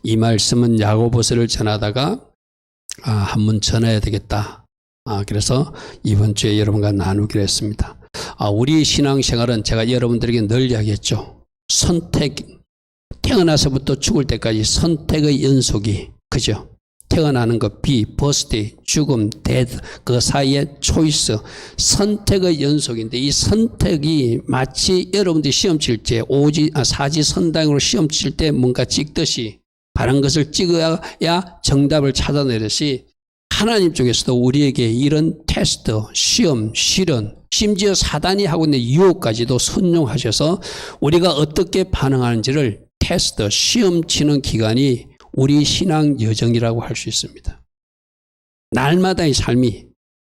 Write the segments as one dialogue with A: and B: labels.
A: 이 말씀은 야고보서를 전하다가 한번 전해야 되겠다. 그래서 이번 주에 여러분과 나누기로 했습니다. 우리 신앙생활은 제가 여러분들에게 늘 이야기했죠. 선택, 태어나서부터 죽을 때까지 선택의 연속이, 그죠? 태어나는 것, 버스데이, 죽음, 데드, 그 사이에 초이스, 선택의 연속인데 이 선택이 마치 여러분들이 시험 칠 때 사지선다형으로 시험 칠 때 뭔가 찍듯이 바른 것을 찍어야 정답을 찾아내듯이 하나님 쪽에서도 우리에게 이런 테스트, 시험, 시련, 심지어 사단이 하고 있는 유혹까지도 선용하셔서 우리가 어떻게 반응하는지를 테스트, 시험 치는 기간이 우리 신앙 여정이라고 할 수 있습니다. 날마다의 삶이,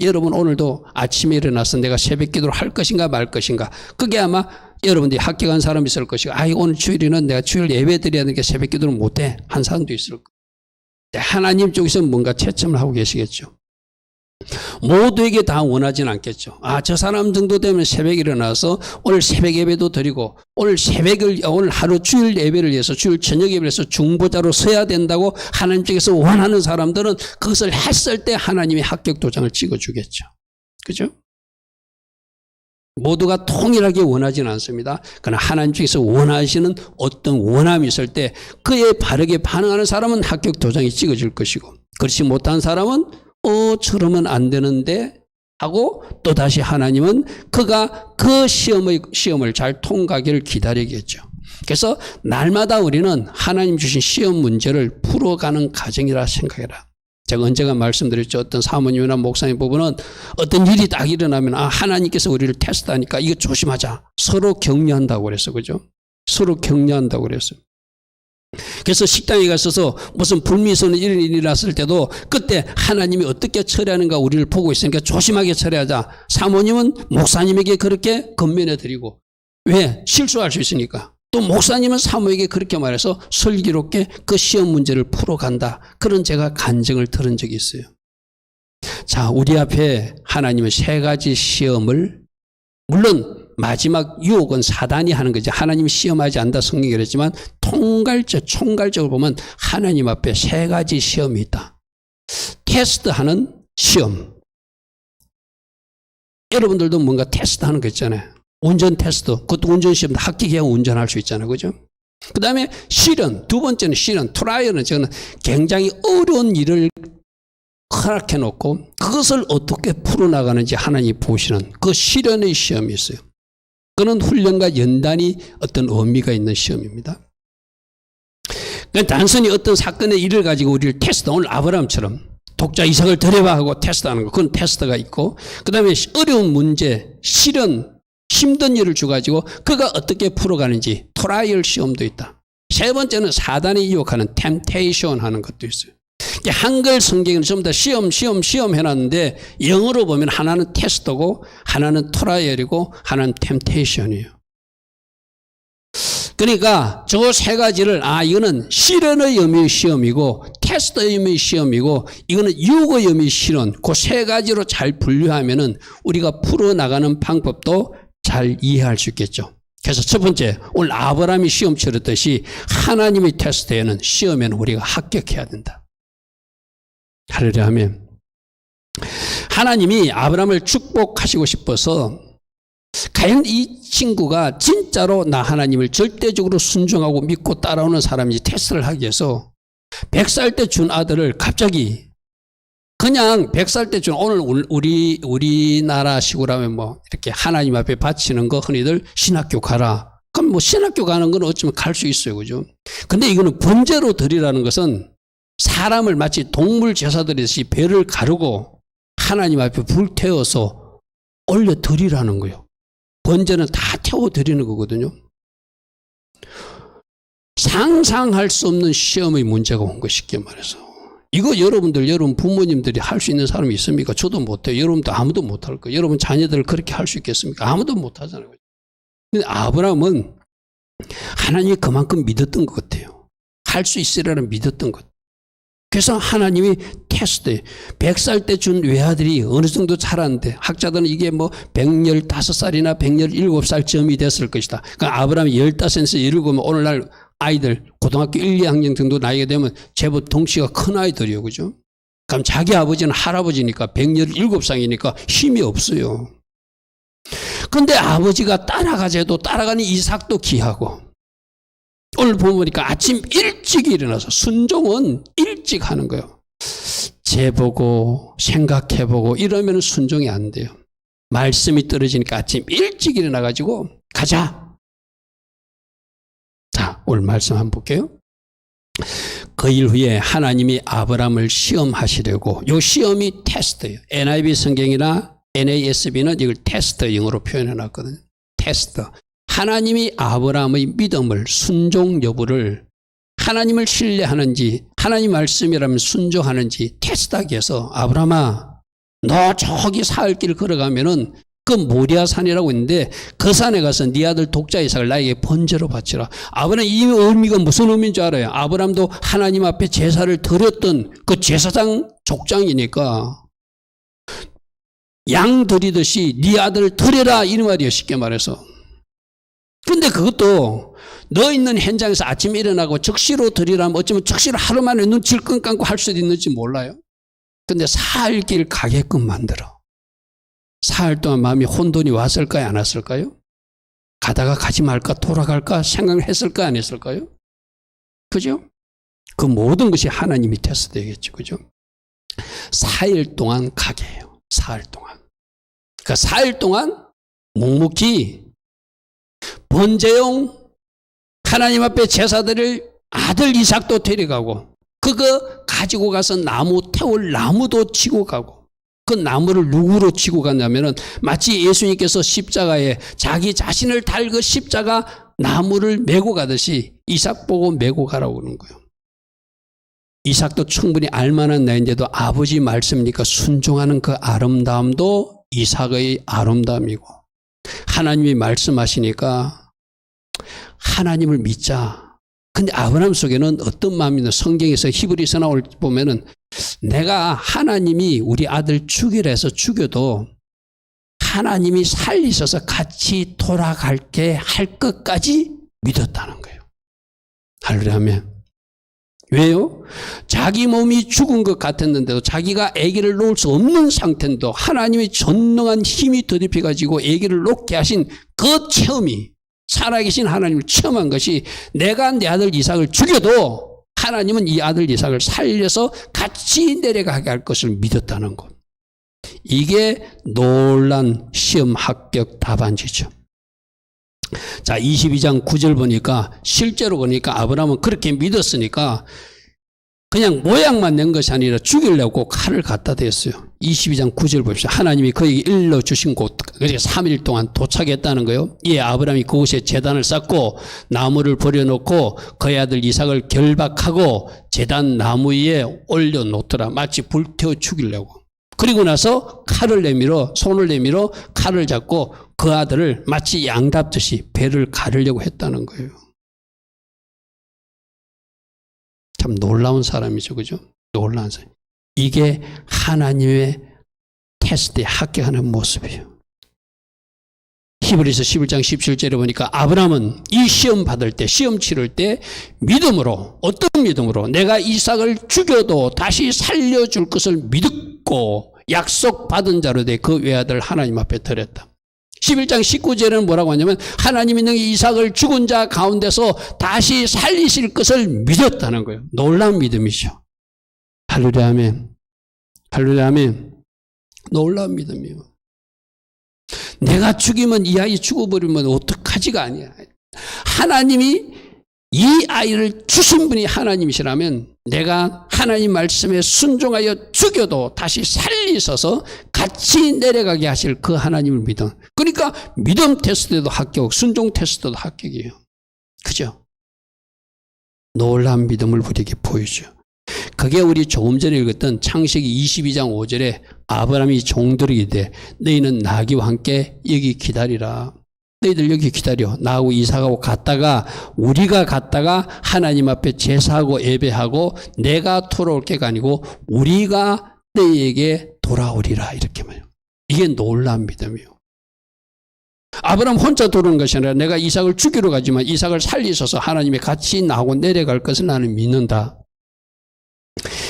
A: 여러분 오늘도 아침에 일어나서 내가 새벽 기도를 할 것인가 말 것인가, 그게 아마 여러분들이 학교 간 사람이 있을 것이고, 오늘 주일에는 내가 주일 예배 드려야 되니까 새벽 기도를 못해 한 사람도 있을 거예요. 하나님 쪽에서 뭔가 채점을 하고 계시겠죠. 모두에게 다 원하진 않겠죠. 저 사람 정도 되면 새벽에 일어나서 오늘 새벽 예배도 드리고 오늘 하루 주일 예배를 위해서 주일 저녁 예배를 위해서 중보자로 서야 된다고 하나님 쪽에서 원하는 사람들은 그것을 했을 때 하나님이 합격 도장을 찍어주겠죠. 그죠? 모두가 통일하게 원하지는 않습니다. 그러나 하나님 쪽에서 원하시는 어떤 원함이 있을 때 그에 바르게 반응하는 사람은 합격 도장이 찍어질 것이고, 그렇지 못한 사람은 저러면 안 되는데 하고 또다시 하나님은 그가 그 시험을 잘 통과하기를 기다리겠죠. 그래서 날마다 우리는 하나님 주신 시험 문제를 풀어가는 과정이라 생각해라. 제가 언젠가 말씀드렸죠. 어떤 사모님이나 목사님 부부는 어떤 일이 딱 일어나면 하나님께서 우리를 테스트하니까 이거 조심하자. 서로 격려한다고 그랬어. 그죠? 서로 격려한다고 그랬어요. 그래서 식당에 가서서 무슨 불미스러운 이런 일이 났을 때도 그때 하나님이 어떻게 처리하는가 우리를 보고 있으니까 조심하게 처리하자. 사모님은 목사님에게 그렇게 건면해 드리고, 왜? 실수할 수 있으니까. 또 목사님은 사모에게 그렇게 말해서 슬기롭게 그 시험 문제를 풀어간다. 그런 제가 간증을 들은 적이 있어요. 자, 우리 앞에 하나님은 세 가지 시험을, 물론 마지막 유혹은 사단이 하는 거지 하나님이 시험하지 않는다 성경이 그랬지만 총괄적으로 보면 하나님 앞에 세 가지 시험이 있다. 테스트하는 시험. 여러분들도 뭔가 테스트하는 거 있잖아요. 운전 테스트, 그것도 운전 시험 합격해야 운전할 수 있잖아요. 그죠? 그 다음에 시련, 두 번째는 시련, 트라이얼은 저는 굉장히 어려운 일을 허락해 놓고 그것을 어떻게 풀어나가는지 하나님이 보시는 그 시련의 시험이 있어요. 그는 훈련과 연단이 어떤 의미가 있는 시험입니다. 그러니까 단순히 어떤 사건의 일을 가지고 우리를 테스트, 오늘 아브라함처럼 독자 이삭을 드려봐 하고 테스트하는 거, 그건 테스트가 있고, 그 다음에 어려운 문제, 시련, 힘든 일을 줘가지고 그가 어떻게 풀어가는지 트라이얼 시험도 있다. 세 번째는 사단이 유혹하는 템테이션 하는 것도 있어요. 한글 성경은 전부 다 시험 해놨는데 영어로 보면 하나는 테스트고 하나는 트라이얼이고 하나는 템테이션이에요. 그러니까 저 세 가지를 이거는 시련의 의미의 시험이고 테스트의 의미의 시험이고 이거는 유혹의 의미의 시련, 그 세 가지로 잘 분류하면은 우리가 풀어나가는 방법도 잘 이해할 수 있겠죠. 그래서 첫 번째, 오늘 아브라함이 시험 치렀듯이 하나님의 테스트에는 시험에는 우리가 합격해야 된다. 할렐루야 하면 하나님이 아브라함을 축복하시고 싶어서 과연 이 친구가 진짜로 나 하나님을 절대적으로 순종하고 믿고 따라오는 사람인지 테스트를 하기 위해서 100살 때 준 아들을 갑자기 그냥 100살 때 준, 오늘 우리나라식으로 하면 이렇게 하나님 앞에 바치는 거 흔히들 신학교 가라. 그럼 신학교 가는 건 어쩌면 갈 수 있어요. 그죠? 근데 이거는 번제로 드리라는 것은 사람을 마치 동물 제사 드리듯이 배를 가르고 하나님 앞에 불 태워서 올려 드리라는 거예요. 번제는 다 태워 드리는 거거든요. 상상할 수 없는 시험의 문제가 온 거 쉽게 말해서. 이거 여러분 부모님들이 할 수 있는 사람이 있습니까? 저도 못해요. 여러분도 아무도 못할 거예요. 여러분 자녀들을 그렇게 할 수 있겠습니까? 아무도 못하잖아요. 근데 아브라함은 하나님이 그만큼 믿었던 것 같아요. 할 수 있으리라는 믿었던 것. 그래서 하나님이 테스트에 100살 때 준 외아들이 어느 정도 자랐는데 학자들은 이게 115살이나 117살쯤이 됐을 것이다. 그러니까 아브라함이 15에서 17이면 오늘날 아이들 고등학교 1, 2학년 정도 나이가 되면 제법 덩치가 큰 아이들이요. 그죠? 그럼 자기 아버지는 할아버지니까 117상이니까 힘이 없어요. 근데 아버지가 따라가자도 따라가는 이삭도 귀하고 오늘 보니까 아침 일찍 일어나서 순종은 일찍 하는 거예요. 재보고 생각해보고 이러면 순종이 안 돼요. 말씀이 떨어지니까 아침 일찍 일어나가지고 가자. 자, 오늘 말씀 한번 볼게요. 그 일 후에 하나님이 아브라함을 시험하시려고, 요 시험이 테스트예요. NIV 성경이나 NASB는 이걸 테스트 영어로 표현해 놨거든요. 테스트. 하나님이 아브라함의 믿음을, 순종 여부를, 하나님을 신뢰하는지 하나님 말씀이라면 순종하는지 테스트하기 위해서, 아브라함아 너 저기 사흘길 걸어가면은 그 모리아 산이라고 있는데 그 산에 가서 네 아들 독자 이삭을 나에게 번제로 바치라. 아브라함 이 의미가 무슨 의미인 줄 알아요? 아브라함도 하나님 앞에 제사를 드렸던 그 제사장 족장이니까 양 드리듯이 네 아들을 드려라 이 말이에요. 쉽게 말해서. 근데 그것도 너 있는 현장에서 아침에 일어나고 즉시로 드리라면 어쩌면 즉시로 하루 만에 눈 질끈 감고 할 수도 있는지 몰라요. 근데 사흘 길 가게끔 만들어. 사흘 동안 마음이 혼돈이 왔을까요? 안 왔을까요? 가다가 가지 말까? 돌아갈까? 생각을 했을까? 안 했을까요? 그죠? 그 모든 것이 하나님이 테스트되겠죠. 그죠? 4일 동안 가게예요. 4일 동안. 그러니까 4일 동안 묵묵히 번제용 하나님 앞에 제사들을 아들 이삭도 데려가고 그거 가지고 가서 나무 태울 나무도 치고 가고 그 나무를 누구로 치고 갔냐면은 마치 예수님께서 십자가에 자기 자신을 달 그 십자가 나무를 메고 가듯이 이삭 보고 메고 가라고 그러는 거예요. 이삭도 충분히 알만한 나이인데도 아버지 말씀이니까 순종하는 그 아름다움도 이삭의 아름다움이고 하나님이 말씀하시니까 하나님을 믿자. 근데 아브라함 속에는 어떤 마음이 있나 성경에서 히브리서 나올 보면은 내가 하나님이 우리 아들 죽이라 해서 죽여도 하나님이 살리셔서 같이 돌아갈게 할 것까지 믿었다는 거예요. 할렐루야. 왜요? 자기 몸이 죽은 것 같았는데도 자기가 아기를 놓을 수 없는 상태인데도 하나님의 전능한 힘이 더입혀가지고 아기를 놓게 하신 그 체험이 살아계신 하나님을 체험한 것이 내가 내 아들 이삭을 죽여도 하나님은 이 아들 이삭을 살려서 같이 내려가게 할 것을 믿었다는 것. 이게 놀란 시험 합격 답안지죠. 자, 22장 9절 보니까 실제로 보니까 아브라함은 그렇게 믿었으니까 그냥 모양만 낸 것이 아니라 죽이려고 칼을 갖다 댔어요. 22장 9절 봅시다. 하나님이 그에게 일러주신 곳, 그러니까 3일 동안 도착했다는 거예요. 이에 아브라함이 그곳에 제단을 쌓고 나무를 버려놓고 그의 아들 이삭을 결박하고 제단 나무 위에 올려놓더라. 마치 불태워 죽이려고. 그리고 나서 칼을 내밀어 손을 내밀어 칼을 잡고 그 아들을 마치 양 잡듯이 배를 가르려고 했다는 거예요. 참 놀라운 사람이죠. 그죠? 놀라운 사람. 이게 하나님의 테스트에 합격하는 모습이에요. 히브리서 11장 17절에 보니까 아브라함은 이 시험 받을 때, 시험 치를 때 믿음으로, 어떤 믿음으로 내가 이삭을 죽여도 다시 살려줄 것을 믿고 약속받은 자로 돼 그 외아들 하나님 앞에 드렸다. 11장 19절에는 뭐라고 하냐면 하나님이 너희 이삭을 죽은 자 가운데서 다시 살리실 것을 믿었다는 거예요. 놀라운 믿음이죠. 할렐루야 아멘. 할렐루야 아멘. 놀라운 믿음이에요. 내가 죽이면 이 아이 죽어버리면 어떡하지가 아니야. 하나님이 이 아이를 주신 분이 하나님이시라면 내가 하나님 말씀에 순종하여 죽여도 다시 살리셔서 같이 내려가게 하실 그 하나님을 믿어. 그러니까 믿음 테스트도 합격, 순종 테스트도 합격이에요. 그죠? 놀라운 믿음을 우리에게 보여줘요. 그게 우리 조금 전에 읽었던 창세기 22장 5절에 아브라함이 종들에게 이르되 너희는 나귀와 함께 여기 기다리라. 너희들 여기 기다려. 나하고 이삭하고 갔다가 우리가 갔다가 하나님 앞에 제사하고 예배하고 내가 돌아올 게가 아니고 우리가 너희에게 돌아오리라. 이렇게 말해요. 이게 놀라운 믿음이에요. 아브라함 혼자 돌아오는 것이 아니라 내가 이삭을 죽이러 가지만 이삭을 살리셔서 하나님이 같이 나하고 내려갈 것을 나는 믿는다.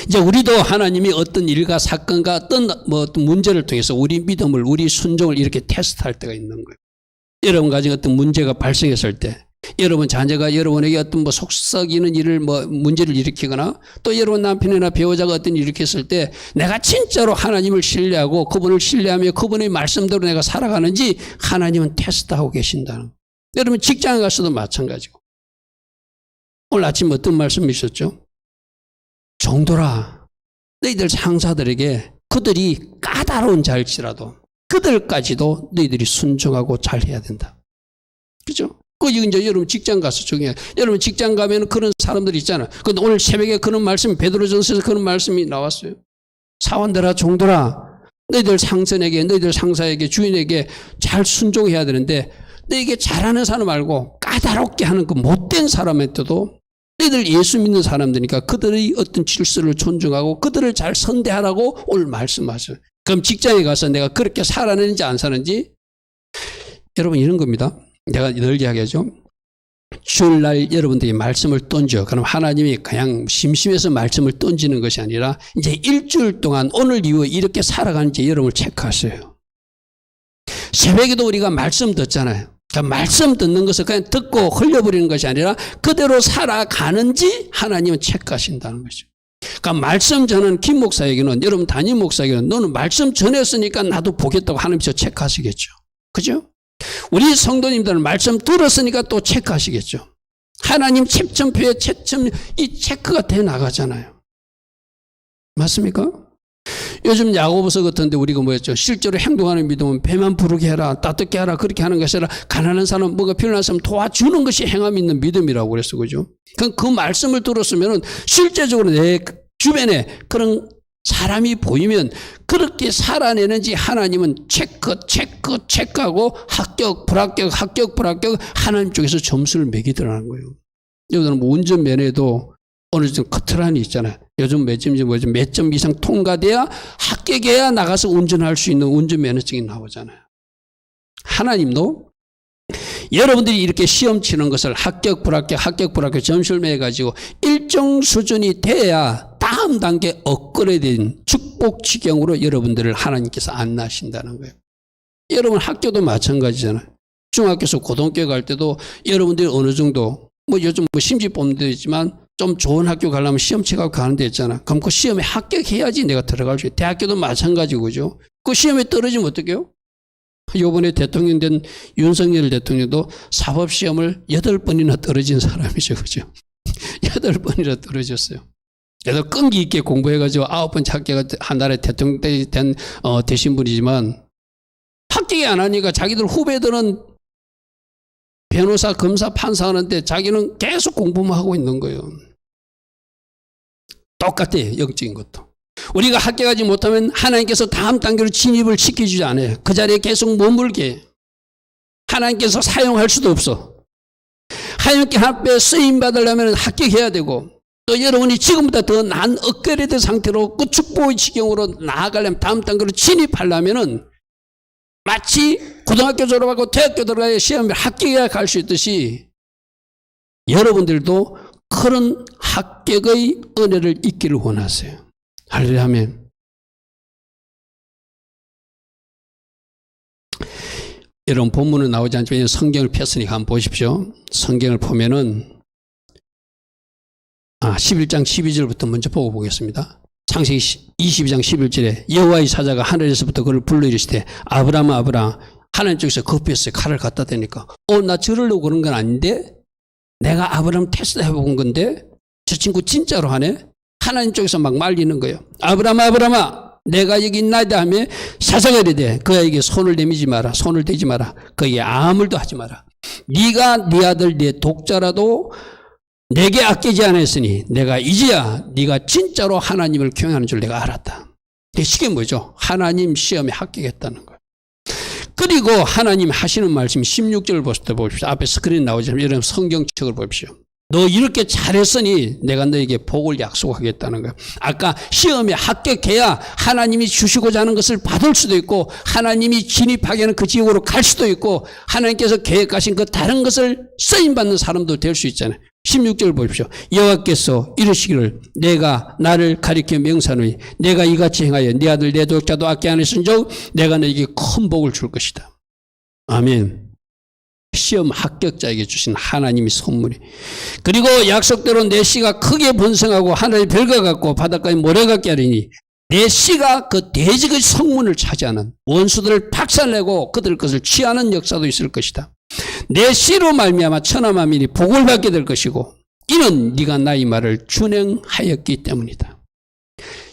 A: 이제 우리도 하나님이 어떤 일과 사건과 어떤 문제를 통해서 우리 믿음을, 우리 순종을 이렇게 테스트할 때가 있는 거예요. 여러분 가정에 어떤 문제가 발생했을 때, 여러분 자녀가 여러분에게 어떤 속썩이는 일을 문제를 일으키거나 또 여러분 남편이나 배우자가 어떤 일을 일으켰을 때 내가 진짜로 하나님을 신뢰하고 그분을 신뢰하며 그분의 말씀대로 내가 살아가는지 하나님은 테스트하고 계신다는 거예요. 여러분 직장에 가서도 마찬가지고. 오늘 아침 어떤 말씀이 있었죠? 종들아, 너희들 상사들에게 그들이 까다로운 자일지라도 그들까지도 너희들이 순종하고 잘해야 된다. 그죠? 이제 여러분 직장 가서 중요해. 여러분 직장 가면 그런 사람들이 있잖아요. 근데 오늘 새벽에 그런 말씀이 베드로전서에서 그런 말씀이 나왔어요. 사원들아, 종들아, 너희들 상선에게, 너희들 상사에게, 주인에게 잘 순종해야 되는데 너희에게 잘하는 사람 말고 까다롭게 하는 그 못된 사람한테도 너희들 예수 믿는 사람들이니까 그들의 어떤 질서를 존중하고 그들을 잘 선대하라고 오늘 말씀하셔요. 그럼 직장에 가서 내가 그렇게 살아내는지 안 사는지 여러분 이런 겁니다. 내가 늘 이야기하죠. 주일날 여러분들이 말씀을 던져. 그럼 하나님이 그냥 심심해서 말씀을 던지는 것이 아니라 이제 일주일 동안 오늘 이후에 이렇게 살아가는지 여러분을 체크하세요. 새벽에도 우리가 말씀 듣잖아요. 그러니까 말씀 듣는 것을 그냥 듣고 흘려버리는 것이 아니라 그대로 살아가는지 하나님은 체크하신다는 것이죠. 그러니까 말씀 전하는 김 목사에게는, 여러분 담임 목사에게는 너는 말씀 전했으니까 나도 보겠다고 하나님께서 체크하시겠죠. 그죠? 우리 성도님들은 말씀 들었으니까 또 체크하시겠죠. 하나님 채점표에 채점, 이 체크가 돼 나가잖아요. 맞습니까? 요즘 야고보서 같은데 우리가 뭐였죠? 실제로 행동하는 믿음은 배만 부르게 해라, 따뜻게 하라, 그렇게 하는 것이 아니라 가난한 사람, 뭐가 필요한 사람 도와주는 것이 행함 있는 믿음이라고 그랬어. 그죠? 그 말씀을 들었으면 실제적으로 내 주변에 그런 사람이 보이면 그렇게 살아내는지 하나님은 체크하고 합격, 불합격 하나님 쪽에서 점수를 매기더라는 거예요. 여러분 뭐 운전면허에도 어느 정도 커트라인이 있잖아요. 요즘 몇 점 이상 통과돼야 합격해야 나가서 운전할 수 있는 운전면허증이 나오잖아요. 하나님도 여러분들이 이렇게 시험 치는 것을 합격, 불합격 점수를 매가지고 일정 수준이 돼야 다음 단계 업그레이드된 축복 지경으로 여러분들을 하나님께서 안내하신다는 거예요. 여러분 학교도 마찬가지잖아요. 중학교에서 고등학교 갈 때도 여러분들이 어느 정도 요즘 심지 뽑는 데 있지만 좀 좋은 학교 가려면 시험 치고 가는 데 있잖아. 그럼 그 시험에 합격해야지 내가 들어갈 수 있어요. 대학교도 마찬가지고, 그죠? 그 시험에 떨어지면 어떡해요? 이번에 대통령 된 윤석열 대통령도 사법시험을 8번이나 떨어진 사람이죠. 그죠? 8번이나 떨어졌어요. 그래서 끈기 있게 공부해가지고 9번 합격을 한 달에 대통령 되신 분이지만 합격이 안 하니까 자기들 후배들은 변호사, 검사, 판사 하는데 자기는 계속 공부만 하고 있는 거예요. 똑같아요. 영적인 것도. 우리가 합격하지 못하면 하나님께서 다음 단계로 진입을 시켜주지 않아요. 그 자리에 계속 머물게. 하나님께서 사용할 수도 없어. 하나님께 앞에 쓰임 받으려면 합격해야 되고 또 여러분이 지금보다 더 나은 업그레이드 상태로 그 축복의 지경으로 나아가려면 다음 단계로 진입하려면은 마치 고등학교 졸업하고 대학교 들어가야 시험에 합격해야 갈 수 있듯이 여러분들도 그런 합격의 은혜를 잊기를 원하세요. 할렐루야 하면 여러분 본문은 나오지 않지만 성경을 폈으니까 한번 보십시오. 성경을 보면은 11장 12절부터 먼저 보고 보겠습니다. 창세기 22장 11절에 여호와의 사자가 하늘에서부터 그를 불러 이르시되 아브라함 아브라함. 하나님 쪽에서 급했어요. 칼을 갖다 대니까 나 저러려고 그런 건 아닌데 내가 아브라함 테스트 해본 건데 저 친구 진짜로 하네. 하나님 쪽에서 막 말리는 거예요. 아브라함 아브라함아 내가 여기 있나이다 하며 사자가 이르되 그에게 손을 내미지 마라. 손을 대지 마라. 그에게 아무 일도 하지 마라. 네가 네 아들 네 독자라도 내게 아끼지 않았으니 내가 이제야 네가 진짜로 하나님을 경외하는 줄 내가 알았다. 이게 뭐죠? 하나님 시험에 합격했다는 거예요. 그리고 하나님 하시는 말씀 16절 보십시오. 앞에 스크린 나오지만 여러분 성경책을 보십시오. 너 이렇게 잘했으니 내가 너에게 복을 약속하겠다는 거예요. 아까 시험에 합격해야 하나님이 주시고자 하는 것을 받을 수도 있고 하나님이 진입하게 하는 그 지옥으로 갈 수도 있고 하나님께서 계획하신 그 다른 것을 쓰임받는 사람도 될 수 있잖아요. 16절 보십시오. 여호와께서 이르시기를 내가 나를 가리켜 명사노니 내가 이같이 행하여 네 아들 내 독자도 악게 안 했은즉 내가 너에게 큰 복을 줄 것이다. 아멘. 시험 합격자에게 주신 하나님의 선물이. 그리고 약속대로 내 씨가 크게 번성하고 하늘의 별과 같고 바닷가의 모래 같게 하리니 내 씨가 그 돼지의 성문을 차지하는 원수들을 박살내고 그들 것을 취하는 역사도 있을 것이다. 내 씨로 말미암아 천하 만민이 복을 받게 될 것이고 이는 네가 나의 말을 준행하였기 때문이다.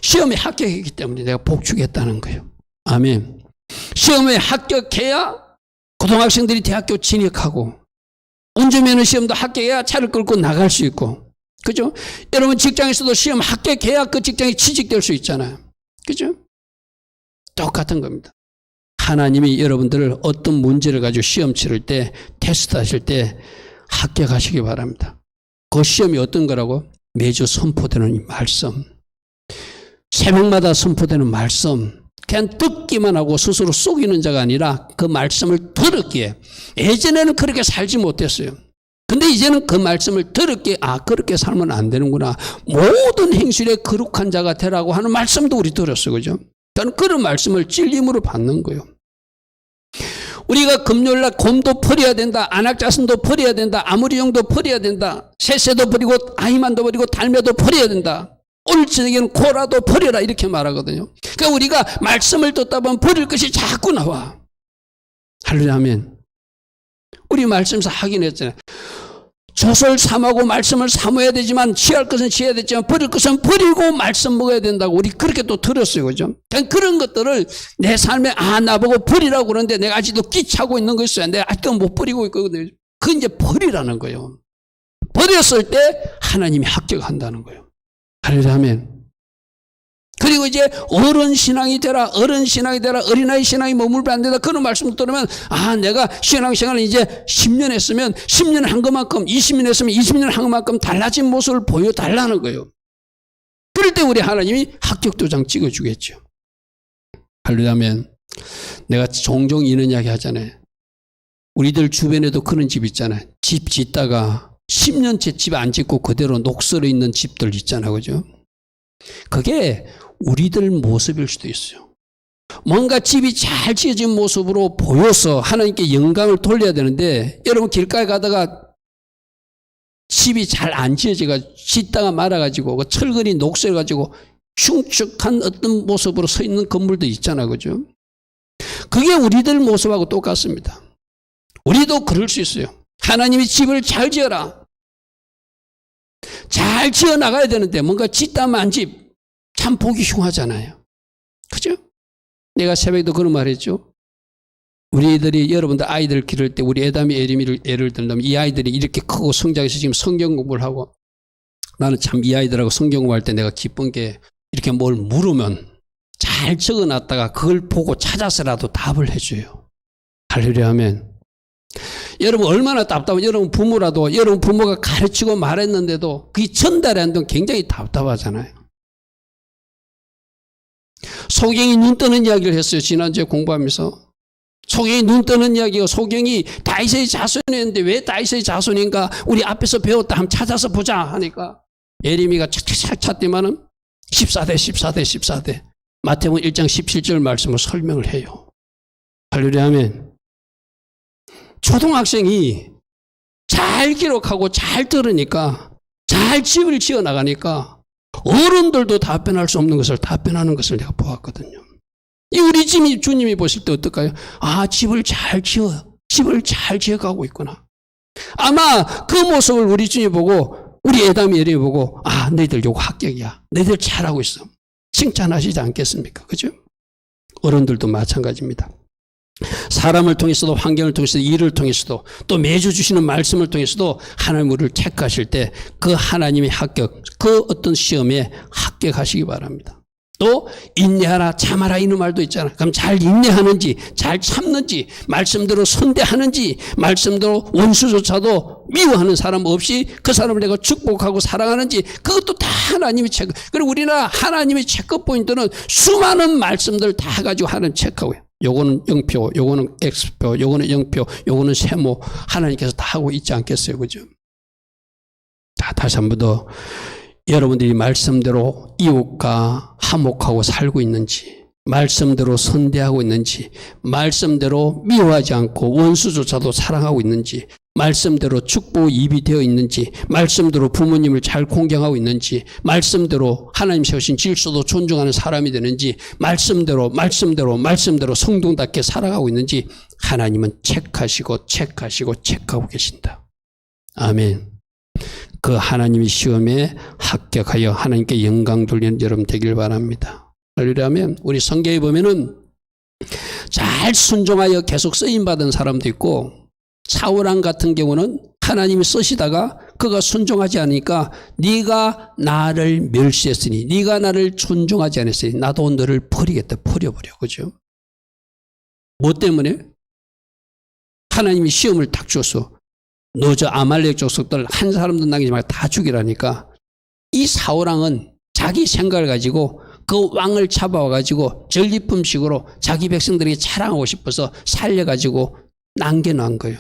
A: 시험에 합격했기 때문에 내가 복 주겠다는 거예요. 아멘. 시험에 합격해야 고등학생들이 대학교 진학하고 운전면허 시험도 합격해야 차를 끌고 나갈 수 있고, 그죠? 여러분 직장에서도 시험 합격해야 그 직장에 취직될 수 있잖아요. 그죠? 똑같은 겁니다. 하나님이 여러분들을 어떤 문제를 가지고 시험 치를 때, 테스트 하실 때 합격하시기 바랍니다. 그 시험이 어떤 거라고? 매주 선포되는 이 말씀, 새벽마다 선포되는 말씀, 그냥 듣기만 하고 스스로 속이는 자가 아니라 그 말씀을 들었기에, 예전에는 그렇게 살지 못했어요. 근데 이제는 그 말씀을 들었기에 그렇게 살면 안 되는구나. 모든 행실에 거룩한 자가 되라고 하는 말씀도 우리 들었어요. 그죠? 저는 그런 말씀을 진림으로 받는 거예요. 우리가 금요일날 곰도 버려야 된다, 안악자손도 버려야 된다, 아무리용도 버려야 된다, 셋세도 버리고 아이만도 버리고 달매도 버려야 된다, 오늘 저녁에는 코라도 버려라 이렇게 말하거든요. 그러니까 우리가 말씀을 듣다 보면 버릴 것이 자꾸 나와. 할렐루야 아멘. 우리 말씀에서 하긴 했잖아요. 조설 삼하고 말씀을 삼아야 되지만 취할 것은 취해야 되지만 버릴 것은 버리고 말씀 먹어야 된다고 우리 그렇게 또 들었어요. 그죠? 그런 것들을 내 삶에 나보고 버리라고 그러는데 내가 아직도 끼차고 있는 거 있어요. 내가 아직도 못 버리고 있거든요. 그건 이제 버리라는 거예요. 버렸을 때 하나님이 합격한다는 거예요. 할렐루야 아멘. 그리고 이제 어른 신앙이 되라, 어른 신앙이 되라, 어린아이 신앙이 머물면 안 된다. 그런 말씀을 들으면 내가 신앙생활을 이제 10년 했으면 10년 한 것만큼, 20년 했으면 20년 한 것만큼 달라진 모습을 보여달라는 거예요. 그럴 때 우리 하나님이 합격 도장 찍어주겠죠. 할렐루야 아멘. 내가 종종 이런 이야기 하잖아요. 우리들 주변에도 그런 집 있잖아요. 집 짓다가 10년째 집 안 짓고 그대로 녹슬어 있는 집들 있잖아요. 그죠? 그게 우리들 모습일 수도 있어요. 뭔가 집이 잘 지어진 모습으로 보여서 하나님께 영광을 돌려야 되는데, 여러분 길가에 가다가 집이 잘 안 지어져가지고 짓다가 말아가지고 그 철근이 녹슬어가지고 흉측한 어떤 모습으로 서 있는 건물도 있잖아요. 그죠? 그게 우리들 모습하고 똑같습니다. 우리도 그럴 수 있어요. 하나님이 집을 잘 지어라, 잘 지어 나가야 되는데 뭔가 짓다만 안 집 참 보기 흉하잖아요. 그죠? 내가 새벽에도 그런 말 했죠. 우리들이 여러분들 아이들 기를 때 우리 애담이 에림이를 예를 들면 이 아이들이 이렇게 크고 성장해서 지금 성경 공부를 하고, 나는 참 이 아이들하고 성경 공부할 때 내가 기쁜 게 이렇게 뭘 물으면 잘 적어놨다가 그걸 보고 찾아서라도 답을 해줘요. 할렐루야 아멘. 여러분 얼마나 답답해. 여러분 부모라도 여러분 부모가 가르치고 말했는데도 그게 전달이 안 되면 굉장히 답답하잖아요. 소경이 눈 뜨는 이야기를 했어요. 지난주에 공부하면서 소경이 눈 뜨는 이야기가, 소경이 다윗의 자손이었는데 왜 다윗의 자손인가 우리 앞에서 배웠다 한번 찾아서 보자 하니까 예레미야가 착착착 찾더만은 14대 마태복음 1장 17절 말씀을 설명을 해요. 할렐루야 아멘. 초등학생이 잘 기록하고 잘 들으니까, 잘 집을 지어 나가니까 어른들도 답변할 수 없는 것을 답변하는 것을 내가 보았거든요. 이 우리 주님이 보실 때 어떨까요? 집을 잘 지어가고 있구나. 아마 그 모습을 우리 주님이 보고, 우리 애담이 예림이 보고 너희들 요거 합격이야, 너희들 잘하고 있어, 칭찬하시지 않겠습니까? 그죠? 어른들도 마찬가지입니다. 사람을 통해서도, 환경을 통해서도, 일을 통해서도, 또 매주 주시는 말씀을 통해서도 하나님 우리를 체크하실 때 그 하나님의 합격, 그 어떤 시험에 합격하시기 바랍니다. 또 인내하라 참아라 이런 말도 있잖아. 그럼 잘 인내하는지 잘 참는지 말씀대로 선대하는지 말씀대로 원수조차도 미워하는 사람 없이 그 사람을 내가 축복하고 사랑하는지 그것도 다 하나님이 체크. 그리고 우리는 하나님의 체크 포인트는 수많은 말씀들 다 가지고 하는 체크하고요. 요거는 0표, 요거는 X표, 요거는 0표, 요거는 세모 하나님께서 다 하고 있지 않겠어요. 그죠? 자, 다시 한 번 더 여러분들이 말씀대로 이웃과 화목하고 살고 있는지 말씀대로 선대하고 있는지 말씀대로 미워하지 않고 원수조차도 사랑하고 있는지 말씀대로 축복 입이 되어 있는지 말씀대로 부모님을 잘 공경하고 있는지 말씀대로 하나님 세우신 질서도 존중하는 사람이 되는지 말씀대로 성동답게 살아가고 있는지 하나님은 체크하고 계신다. 아멘. 그 하나님의 시험에 합격하여 하나님께 영광 돌리는 여러분 되길 바랍니다. 그러려면 우리 성경에 보면은 잘 순종하여 계속 쓰임받은 사람도 있고 사울왕 같은 경우는 하나님이 쓰시다가 그가 순종하지 않으니까 네가 나를 멸시했으니 네가 나를 존중하지 않았으니 나도 너를 버리겠다. 버려버려. 그죠? 뭐 때문에? 하나님이 시험을 딱 줬어. 너 저 아말렉 족속들 한 사람도 남기지 말고 다 죽이라니까 이 사울왕은 자기 생각을 가지고 그 왕을 잡아와가지고 전리품식으로 자기 백성들에게 자랑하고 싶어서 살려가지고 남겨놓은 거예요.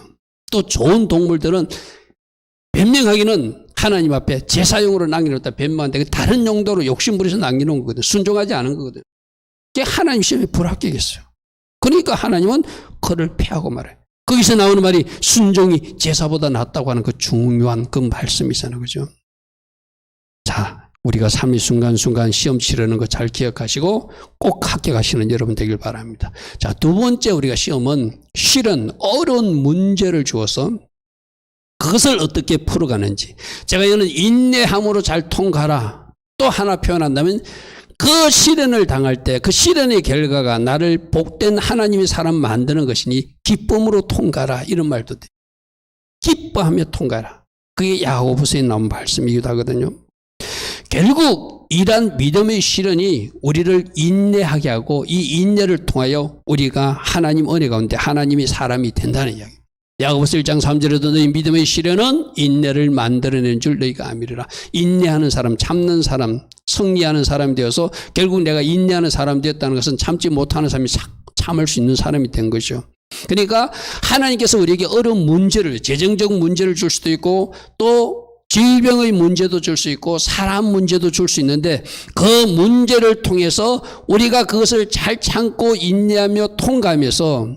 A: 또 좋은 동물들은 변명하기는 하나님 앞에 제사용으로 남겨놓다 변명한데 다른 용도로 욕심부려서 남겨놓은 거거든. 순종하지 않은 거거든. 그게 하나님 시험에 불합격했어요. 그러니까 하나님은 그를 패하고 말해요. 거기서 나오는 말이 순종이 제사보다 낫다고 하는 그 중요한 그 말씀이잖아요. 그죠? 자, 우리가 삶의 순간순간 시험 치르는 거 잘 기억하시고 꼭 합격하시는 여러분 되길 바랍니다. 자, 두 번째 우리가 시험은 실은 어려운 문제를 주어서 그것을 어떻게 풀어가는지. 제가 이거는 인내함으로 잘 통과하라. 또 하나 표현한다면 그 시련을 당할 때 그 시련의 결과가 나를 복된 하나님의 사람 만드는 것이니 기쁨으로 통과하라 이런 말도 돼. 기뻐하며 통과하라. 그게 야고보서에 나온 말씀이기도 하거든요. 결국 이러한 믿음의 시련이 우리를 인내하게 하고 이 인내를 통하여 우리가 하나님 은혜 가운데 하나님의 사람이 된다는 이야기. 야고보서 1장 3절에도 너희 믿음의 시련은 인내를 만들어내는 줄 너희가 아미르라. 인내하는 사람, 참는 사람, 승리하는 사람이 되어서 결국 내가 인내하는 사람이 되었다는 것은 참지 못하는 사람이 참을 수 있는 사람이 된 거죠. 그러니까 하나님께서 우리에게 어려운 문제를, 재정적 문제를 줄 수도 있고 또 질병의 문제도 줄 수 있고 사람 문제도 줄 수 있는데 그 문제를 통해서 우리가 그것을 잘 참고 인내하며 통과하면서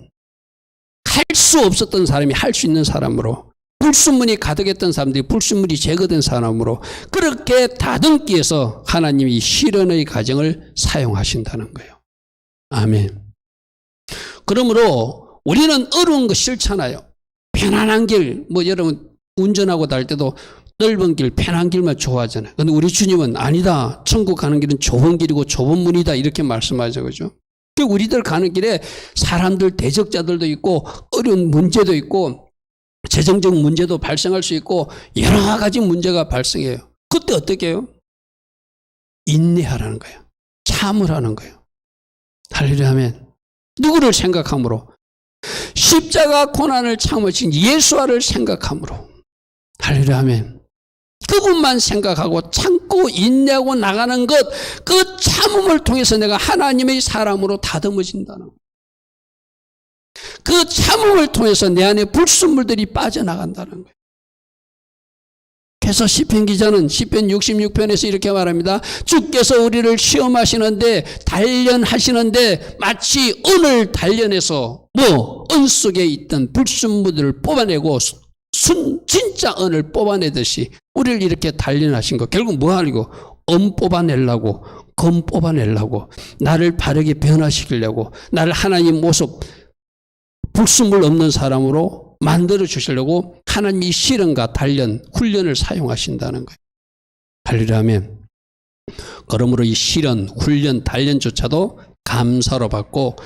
A: 할 수 없었던 사람이 할 수 있는 사람으로 불순물이 가득했던 사람들이 불순물이 제거된 사람으로 그렇게 다듬기에서 하나님이 시련의 과정을 사용하신다는 거예요. 아멘. 그러므로 우리는 어려운 거 싫잖아요. 편안한 길, 뭐 여러분 운전하고 다닐 때도 넓은 길, 편한 길만 좋아하잖아요. 그런데 우리 주님은 아니다. 천국 가는 길은 좁은 길이고 좁은 문이다. 이렇게 말씀하죠. 그죠? 우리들 가는 길에 사람들, 대적자들도 있고 어려운 문제도 있고 재정적 문제도 발생할 수 있고 여러 가지 문제가 발생해요. 그때 어떻게 해요? 인내하라는 거예요. 참으라는 거예요. 할렐루야 아멘. 누구를 생각함으로? 십자가 고난을 참으신 예수와를 생각함으로. 할렐루야 아멘. 그분만 생각하고 참고 인내하고 나가는 것, 그 참음을 통해서 내가 하나님의 사람으로 다듬어진다는 것. 그 참음을 통해서 내 안에 불순물들이 빠져나간다는 거예요. 그래서 시편 기자는 시편 66편에서 이렇게 말합니다. 주께서 우리를 시험하시는데 단련하시는데 마치 은을 단련해서 은 속에 있던 불순물들을 뽑아내고 진짜 은을 뽑아내듯이 우리를 이렇게 단련하신 거. 결국 뭐 하려고? 뽑아내려고, 검 뽑아내려고, 나를 바르게 변화시키려고, 나를 하나님 모습 불순물 없는 사람으로 만들어 주시려고 하나님이 시련과 단련, 훈련을 사용하신다는 거예요. 할렐루야 아멘. 그러므로 이 시련, 훈련, 단련조차도 감사로 받고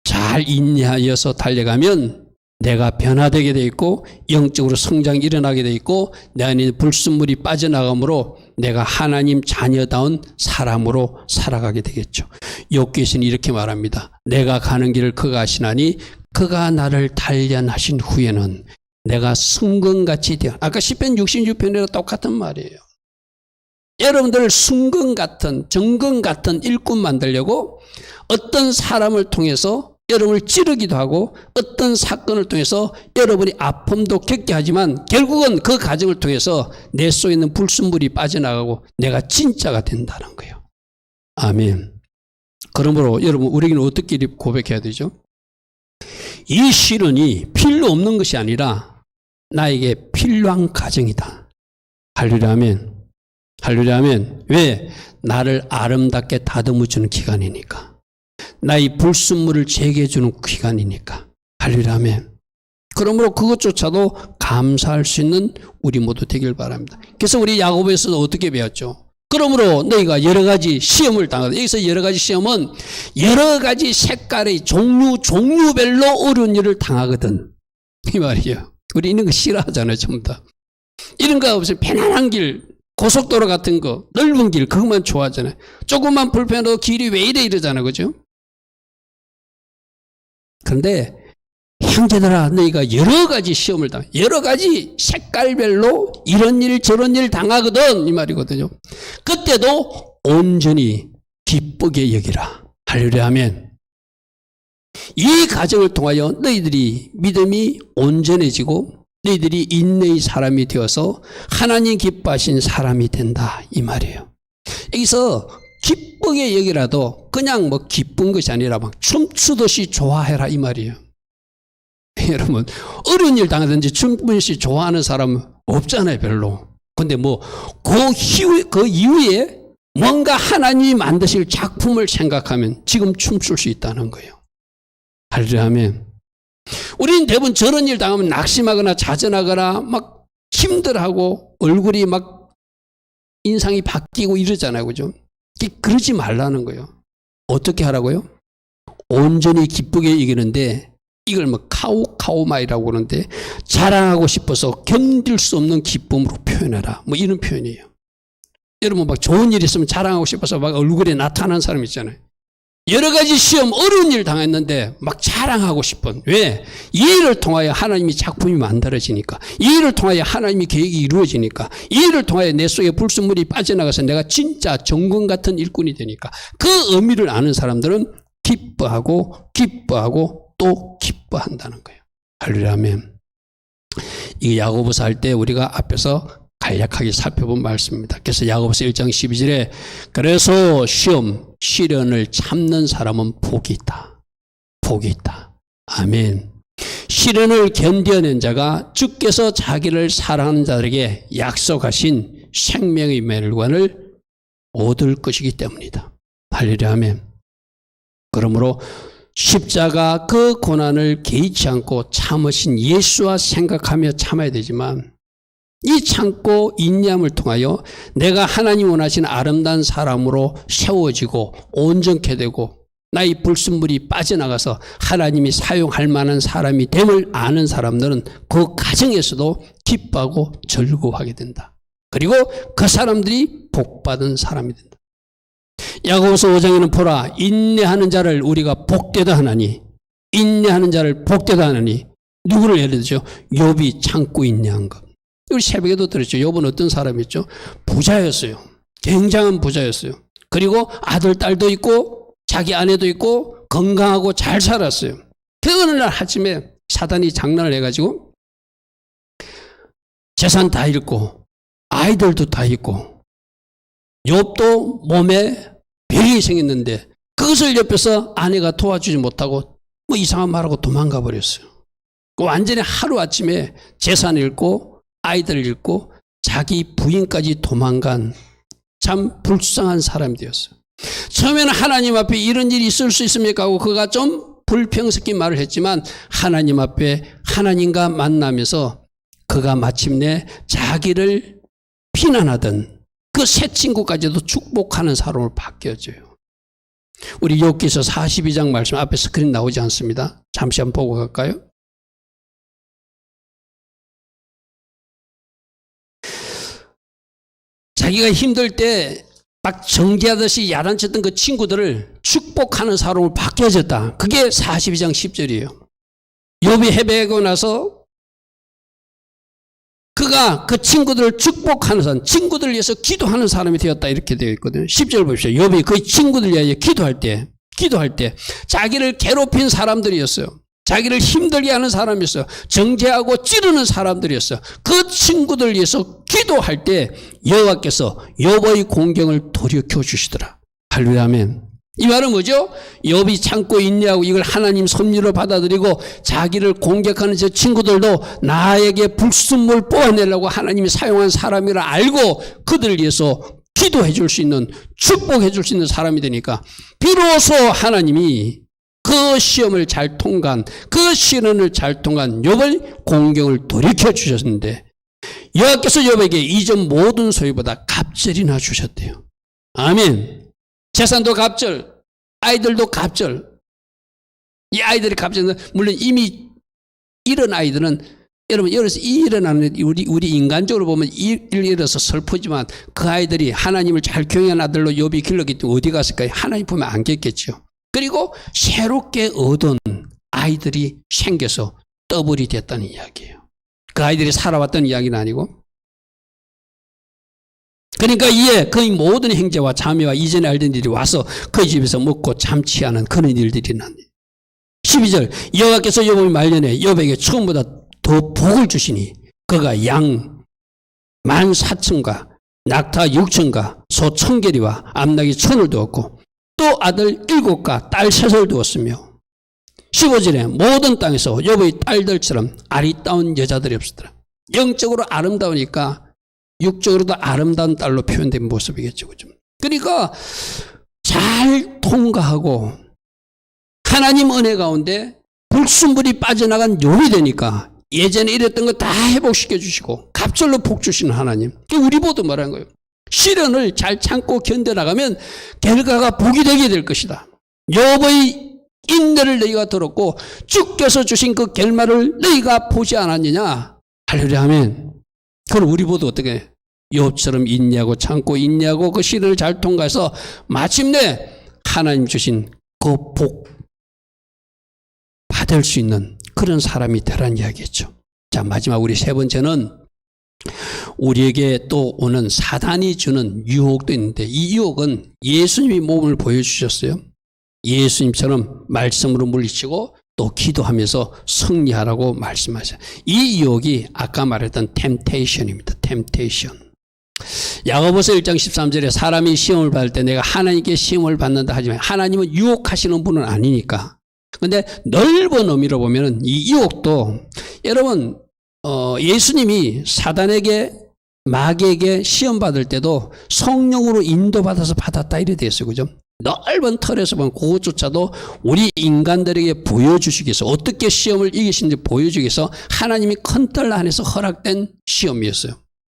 A: 잘 인내하여서 달려가면 내가 변화되게 돼 있고 영적으로 성장이 일어나게 돼 있고 내 안에 불순물이 빠져나가므로 내가 하나님 자녀다운 사람으로 살아가게 되겠죠. 욥기서는 이렇게 말합니다. 내가 가는 길을 그가 아시나니 그가 나를 단련하신 후에는 내가 승건같이 되어. 아까 시편 66편이랑 똑같은 말이에요. 여러분들 승건 같은 정건 같은 일꾼 만들려고 어떤 사람을 통해서 여러분을 찌르기도 하고 어떤 사건을 통해서 여러분이 아픔도 겪게 하지만 결국은 그 과정을 통해서 내 속에 있는 불순물이 빠져나가고 내가 진짜가 된다는 거예요. 아멘. 그러므로 여러분 우리에게는 어떻게 고백해야 되죠? 이 시련이 필요 없는 것이 아니라 나에게 필요한 과정이다. 할렐루야 아멘. 할렐루야 아멘. 왜? 나를 아름답게 다듬어주는 기간이니까. 나의 불순물을 제거해주는 기간이니까. 할렐루야 아멘. 그러므로 그것조차도 감사할 수 있는 우리 모두 되길 바랍니다. 그래서 우리 야고보에서도 어떻게 배웠죠? 그러므로 너희가 여러 가지 시험을 당하다. 여기서 여러 가지 시험은 여러 가지 색깔의 종류별로 어려운 일을 당하거든. 이 말이에요. 우리 이런 거 싫어하잖아요, 전부 다. 이런 거 없으면 편안한 길, 고속도로 같은 거, 넓은 길, 그것만 좋아하잖아요. 조금만 불편해도 길이 왜 이래 이러잖아요, 그죠? 그런데 형제들아, 너희가 여러 가지 시험을 여러 가지 색깔별로 이런 일 저런 일 당하거든, 이 말이거든요. 그때도 온전히 기쁘게 여기라. 할렐루야 아멘. 이 과정을 통하여 너희들이 믿음이 온전해지고 너희들이 인내의 사람이 되어서 하나님 기뻐하신 사람이 된다, 이 말이에요. 여기서 기쁘게 여기라도 그냥 뭐 기쁜 것이 아니라 막 춤추듯이 좋아해라, 이 말이에요. 여러분 어려운 일 당하든지 춤추듯이 좋아하는 사람은 없잖아요, 별로. 근데 뭐 그 이후에 뭔가 하나님이 만드실 작품을 생각하면 지금 춤출 수 있다는 거예요. 할렐루야 아멘. 우리는 대부분 저런 일 당하면 낙심하거나 자전하거나 막 힘들어하고 얼굴이 막 인상이 바뀌고 이러잖아요, 그죠? 그러지 말라는 거예요. 어떻게 하라고요? 온전히 기쁘게 이기는데 이걸 뭐 카오마이라고 그러는데 자랑하고 싶어서 견딜 수 없는 기쁨으로 표현해라, 뭐 이런 표현이에요. 여러분 막 좋은 일 있으면 자랑하고 싶어서 막 얼굴에 나타나는 사람 있잖아요. 여러 가지 시험 어려운 일 당했는데 막 자랑하고 싶은. 왜? 이 일을 통하여 하나님이 작품이 만들어지니까, 이 일을 통하여 하나님이 계획이 이루어지니까, 이 일을 통하여 내 속에 불순물이 빠져나가서 내가 진짜 정금 같은 일꾼이 되니까. 그 의미를 아는 사람들은 기뻐하고 또 기뻐한다는 거예요. 할렐루야 아멘. 이 야고보서 할 때 우리가 앞에서 간략하게 살펴본 말씀입니다. 그래서 야고보서 1장 12절에 그래서 시련을 참는 사람은 복이 있다. 복이 있다. 아멘. 시련을 견뎌낸 자가 주께서 자기를 사랑하는 자들에게 약속하신 생명의 멸관을 얻을 것이기 때문이다. 할렐루야 아멘. 그러므로 십자가 그 고난을 개의치 않고 참으신 예수와 생각하며 참아야 되지만 이 참고 인내함을 통하여 내가 하나님 원하시는 아름다운 사람으로 세워지고 온전케 되고 나의 불순물이 빠져나가서 하나님이 사용할 만한 사람이 됨을 아는 사람들은 그 과정에서도 기뻐하고 즐거워하게 된다. 그리고 그 사람들이 복받은 사람이 된다. 야고보서 5장에는 보라, 인내하는 자를 우리가 복되다 하나니, 인내하는 자를 복되다 하나니, 누구를 예를 들죠? 욥이 참고 인내한 것. 우리 새벽에도 들었죠. 욥은 어떤 사람이었죠? 부자였어요. 굉장한 부자였어요. 그리고 아들, 딸도 있고 자기 아내도 있고 건강하고 잘 살았어요. 그 어느 날 아침에 사단이 장난을 해가지고 재산 다 잃고 아이들도 다 잃고 욥도 몸에 병이 생겼는데 그것을 옆에서 아내가 도와주지 못하고 뭐 이상한 말하고 도망가 버렸어요. 완전히 하루아침에 재산 잃고 아이들 잃고 자기 부인까지 도망간 참 불쌍한 사람이 되었어요. 처음에는 하나님 앞에 이런 일이 있을 수 있습니까 하고 그가 좀 불평스럽게 말을 했지만 하나님 앞에 하나님과 만나면서 그가 마침내 자기를 비난하던 그 새 친구까지도 축복하는 사람으로 바뀌어져요. 우리 욥기서 42장 말씀 앞에 스크린 나오지 않습니다. 잠시 한번 보고 갈까요? 자기가 힘들 때 막 정죄하듯이 야단쳤던 그 친구들을 축복하는 사람으로 바뀌어졌다. 그게 42장 10절이에요. 욥이 해배하고 나서 그가 그 친구들을 축복하는 사람, 친구들을 위해서 기도하는 사람이 되었다. 이렇게 되어 있거든요. 10절 보십시오. 욥이 그 친구들 위하여 기도할 때 자기를 괴롭힌 사람들이었어요. 자기를 힘들게 하는 사람이었어요. 정죄하고 찌르는 사람들이었어요. 그 친구들 위해서 기도할 때 여호와께서 욥의 공경을 돌이켜 주시더라. 할렐루야 아멘. 이 말은 뭐죠? 욥이 참고 인내하고 이걸 하나님 섭리로 받아들이고 자기를 공격하는 저 친구들도 나에게 불순물 뽑아내려고 하나님이 사용한 사람이라 알고 그들을 위해서 기도해 줄 수 있는, 축복해 줄 수 있는 사람이 되니까 비로소 하나님이 그 시험을 잘 통과한, 그 시련을 잘 통과한 욥의 공경을 돌이켜 주셨는데 여호와께서 욥에게 이전 모든 소유보다 갑절이나 주셨대요. 아멘. 재산도 갑절, 아이들도 갑절. 이 아이들이 갑절, 물론 이미 이런 아이들은 여러분 여기서 일어나는 우리 인간적으로 보면 일어서 슬프지만 그 아이들이 하나님을 잘 경외한 아들로 욥이 길렀기 때문에 어디 갔을까요? 하나님 보면 안 겠겠죠. 그리고 새롭게 얻은 아이들이 생겨서 더블이 됐다는 이야기예요. 그 아이들이 살아왔던 이야기는 아니고. 그러니까 이에 그의 모든 형제와 자매와 이전에 알던 일이 와서 그 집에서 먹고 잠취하는 그런 일들이 났네. 12절 여호와께서 욥의 말년에 욥에게 처음보다 더 복을 주시니 그가 양 14,000과 낙타 6,000과 소 1,000개리와 암나귀 1,000을 두었고 또 아들 7과 딸 3을 두었으며 15절에 모든 땅에서 욥의 딸들처럼 아리따운 여자들이 없었더라. 영적으로 아름다우니까 육적으로도 아름다운 딸로 표현된 모습이겠죠. 그죠? 그러니까 잘 통과하고 하나님 은혜 가운데 불순물이 빠져나간 욥이 되니까 예전에 이랬던 거 다 회복시켜 주시고 갑절로 복 주시는 하나님. 우리 보도 말하는 거예요. 시련을 잘 참고 견뎌나가면 결과가 복이 되게 될 것이다. 욥의 인내를 너희가 들었고 주께서 주신 그 결말을 너희가 보지 않았느냐. 할렐루야 아멘. 그럼 우리 보도 어떻게 욥처럼 인내하고 참고 인내하고 그 시련을 잘 통과해서 마침내 하나님 주신 그 복 받을 수 있는 그런 사람이 되라는 이야기겠죠. 자, 마지막 우리 세 번째는 우리에게 또 오는 사단이 주는 유혹도 있는데 이 유혹은 예수님이 몸을 보여주셨어요. 예수님처럼 말씀으로 물리치고 또 기도하면서 승리하라고 말씀하셔요. 이 유혹이 아까 말했던 템테이션입니다. 템테이션. 야고보서 1장 13절에 사람이 시험을 받을 때 내가 하나님께 시험을 받는다 하지만 하나님은 유혹하시는 분은 아니니까. 근데 넓은 의미로 보면은 이 유혹도 여러분 예수님이 사단에게 마귀에게 시험 받을 때도 성령으로 인도받아서 받았다 이래 되어 있어요. 그죠? 넓은 틀에서 보면 그것조차도 우리 인간들에게 보여주시기 위해서 어떻게 시험을 이기시는지 보여주기 위해서 하나님이 컨트롤 안에서 허락된 시험이었어요.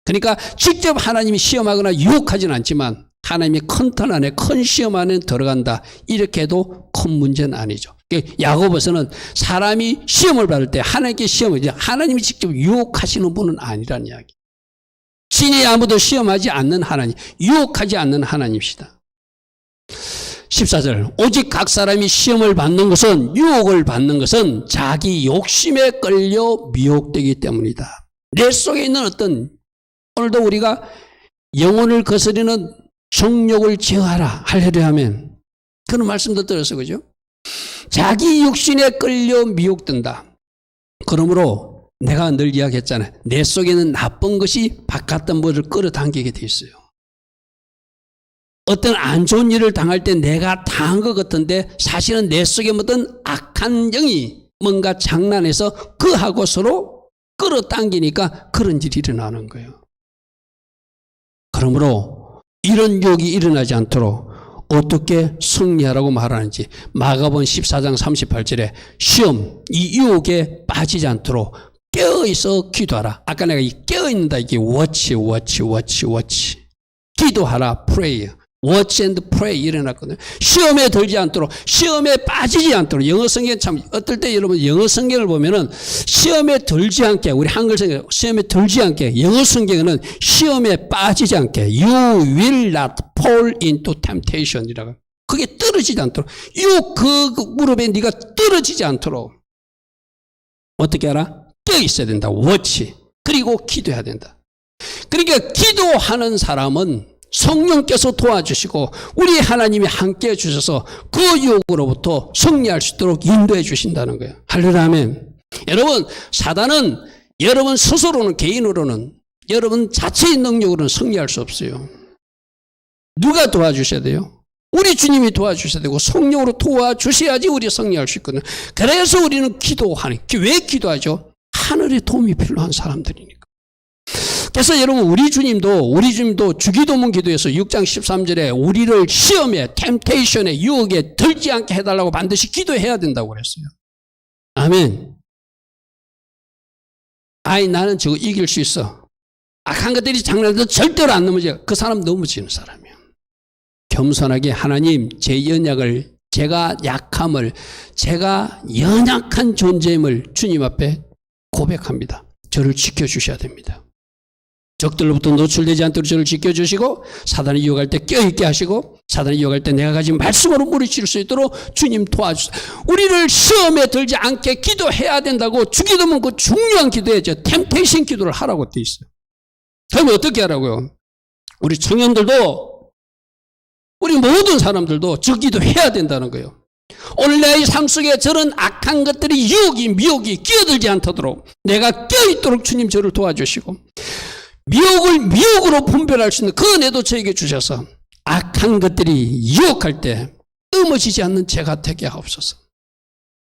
A: 그러니까 직접 하나님이 시험하거나 유혹하지는 않지만 하나님이 컨트롤 안에 큰 시험 안에 들어간다. 이렇게 해도 큰 문제는 아니죠. 야고보서는 사람이 시험을 받을 때 하나님께 시험을 하나님이 직접 유혹하시는 분은 아니라는 이야기. 신이 아무도 시험하지 않는 하나님, 유혹하지 않는 하나님이시다. 14절 오직 각 사람이 시험을 받는 것은 유혹을 받는 것은 자기 욕심에 끌려 미혹되기 때문이다. 내 속에 있는 어떤 오늘도 우리가 영혼을 거스리는 정욕을 제어하라 할렐루야 하면 그런 말씀도 들었어요. 그죠? 자기 육신에 끌려 미혹된다. 그러므로 내가 늘 이야기했잖아요. 내 속에는 나쁜 것이 바깥던 것을 끌어당기게 돼 있어요. 어떤 안 좋은 일을 당할 때 내가 당한 것 같은데 사실은 내 속에 어떤 악한 영이 뭔가 장난해서 그하고 서로 끌어당기니까 그런 일이 일어나는 거예요. 그러므로 이런 유혹이 일어나지 않도록 어떻게 승리하라고 말하는지 마가복음 14장 38절에 시험, 이 유혹에 빠지지 않도록 깨어있어 기도하라. 아까 내가 이 깨어있는다 이게 watch. 기도하라, pray. watch and pray 일어났거든요. 시험에 들지 않도록, 시험에 빠지지 않도록. 영어 성경 참 어떨 때 여러분 영어 성경을 보면은 시험에 들지 않게, 우리 한글 성경 시험에 들지 않게, 영어 성경은 시험에 빠지지 않게 you will not fall into temptation이라고. 그게 떨어지지 않도록, 그 무릎에 네가 떨어지지 않도록 어떻게 알아? 떠 있어야 된다. watch. 그리고 기도해야 된다. 그러니까 기도하는 사람은 성령께서 도와주시고 우리 하나님이 함께 해주셔서 그 유혹으로부터 승리할 수 있도록 인도해 주신다는 거예요. 할렐루야 아멘. 여러분, 사단은 여러분 스스로는, 개인으로는, 여러분 자체의 능력으로는 승리할 수 없어요. 누가 도와주셔야 돼요? 우리 주님이 도와주셔야 되고 성령으로 도와주셔야지 우리 승리할 수 있거든요. 그래서 우리는 기도하는, 왜 기도하죠? 하늘의 도움이 필요한 사람들이니까. 그래서 여러분 우리 주님도 주기도문 기도에서 6장 13절에 우리를 시험에, 템테이션에, 유혹에 들지 않게 해달라고 반드시 기도해야 된다고 그랬어요. 아멘. 나는 저거 이길 수 있어. 악한 것들이 장난해도 절대로 안 넘어져. 그 사람 넘어지는 사람이야. 겸손하게 하나님, 제 연약을, 제가 약함을, 제가 연약한 존재임을 주님 앞에 고백합니다. 저를 지켜주셔야 됩니다. 적들로부터 노출되지 않도록 저를 지켜주시고 사단이 유혹할 때 껴있게 하시고 사단이 유혹할 때 내가 가진 말씀으로 무리칠 수 있도록 주님 도와주세요. 우리를 시험에 들지 않게 기도해야 된다고 주기도문 그 중요한 기도예요. 템테이션 기도를 하라고 돼 있어요. 그럼 어떻게 하라고요? 우리 청년들도 우리 모든 사람들도 저 기도해야 된다는 거예요. 오늘 내 삶 속에 저런 악한 것들이 유혹이 미혹이 끼어들지 않도록 내가 껴있도록 주님 저를 도와주시고 미혹을 미혹으로 분별할 수 있는 그 은혜도 저에게 주셔서 악한 것들이 유혹할 때 넘어지지 않는 제가 되게 하옵소서.